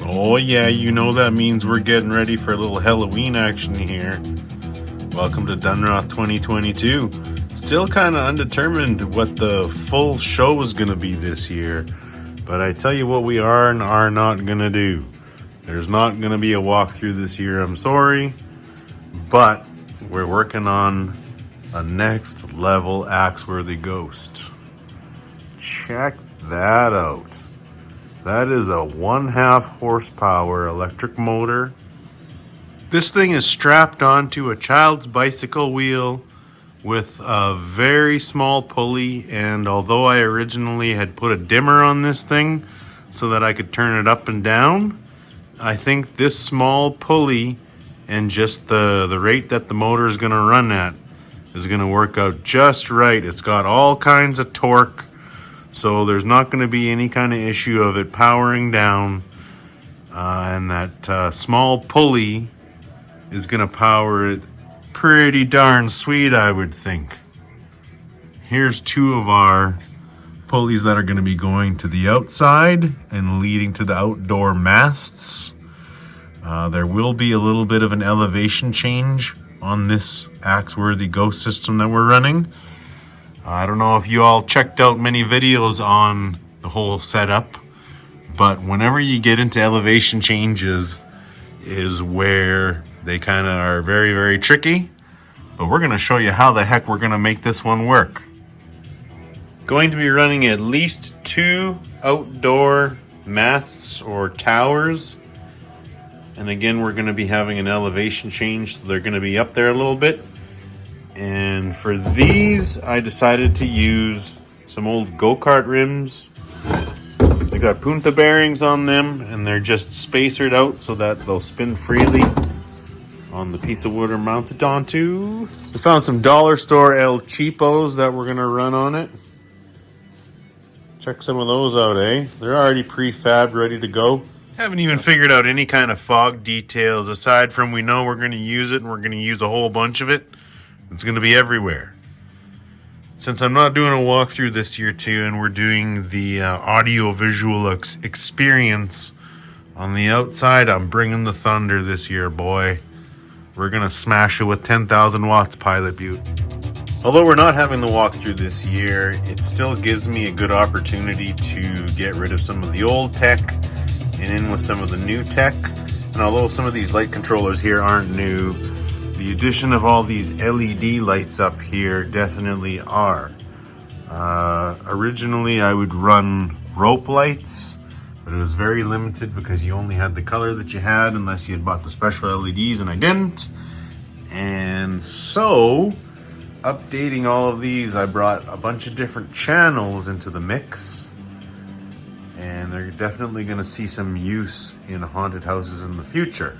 Oh yeah, you know that means we're getting ready for a little Halloween action here. Welcome to Dunroth 2022. Still kind of undetermined what the full show is going to be this year, but I tell you what we are and are not going to do. There's not going to be a walkthrough this year, I'm sorry, but we're working on a next level Axworthy Ghost. Check that out. That is a 1/2 horsepower electric motor. This thing is strapped onto a child's bicycle wheel with a very small pulley, and although I originally had put a dimmer on this thing so that I could turn it up and down, I think this small pulley and just the rate that the motor is going to run at is going to work out just right. It's got all kinds of torque, so there's not going to be any kind of issue of it powering down, and that small pulley is going to power it pretty darn sweet, I would think. Here's two of our pulleys that are going to be going to the outside and leading to the outdoor masts. There will be a little bit of an elevation change on this Axworthy Ghost system that we're running. I don't know if you all checked out many videos on the whole setup, but whenever you get into elevation changes is where they kind of are very, very tricky. But we're going to show you how the heck we're going to make this one work. Going to be running at least 2 outdoor masts or towers. And again, we're going to be having an elevation change, so they're going to be up there a little bit. And for these, I decided to use some old go-kart rims. They got punta bearings on them, and they're just spacered out so that they'll spin freely on the piece of wood are mounted onto. We found some dollar store El Cheapos that we're going to run on it. Check some of those out, eh? They're already prefabbed, ready to go. Haven't even figured out any kind of fog details aside from we know we're going to use it and we're going to use a whole bunch of it. It's going to be everywhere. Since I'm not doing a walkthrough this year too, and we're doing the audio-visual experience on the outside, I'm bringing the thunder this year, boy. We're going to smash it with 10,000 watts Pilot Butte. Although we're not having the walkthrough this year, it still gives me a good opportunity to get rid of some of the old tech and in with some of the new tech. And although some of these light controllers here aren't new, the addition of all these LED lights up here definitely are. Originally I would run rope lights, but it was very limited because you only had the color that you had unless you had bought the special LEDs, and I didn't. And so, updating all of these, I brought a bunch of different channels into the mix, and they're definitely going to see some use in haunted houses in the future.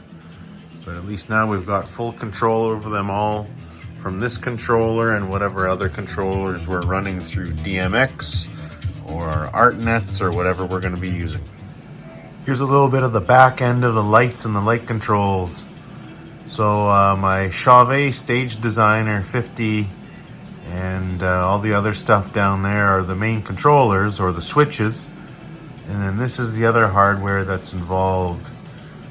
But at least now we've got full control over them all from this controller and whatever other controllers we're running through DMX or ArtNets or whatever we're going to be using. Here's a little bit of the back end of the lights and the light controls. So my Chauvet Stage Designer 50 and all the other stuff down there are the main controllers or the switches. And then this is the other hardware that's involved.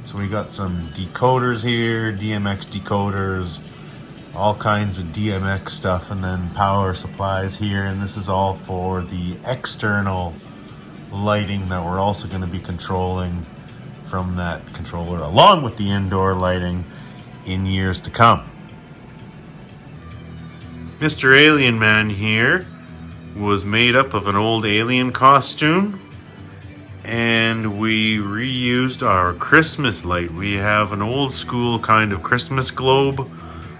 So we got some decoders here, DMX decoders, all kinds of DMX stuff, and then power supplies here. And this is all for the external lighting that we're also going to be controlling from that controller, along with the indoor lighting in years to come. Mr. Alien Man here was made up of an old alien costume, and we reused our Christmas light. We have an old school kind of Christmas globe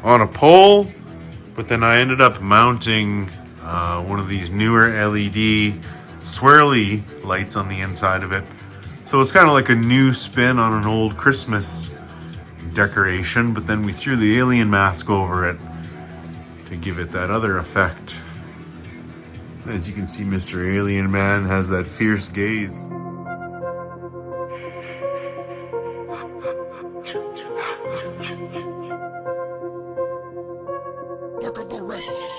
on a pole, but then I ended up mounting one of these newer LED swirly lights on the inside of it. So it's kind of like a new spin on an old Christmas decoration, but then we threw the alien mask over it to give it that other effect. As you can see, Mr. Alien Man has that fierce gaze. Look at the rest.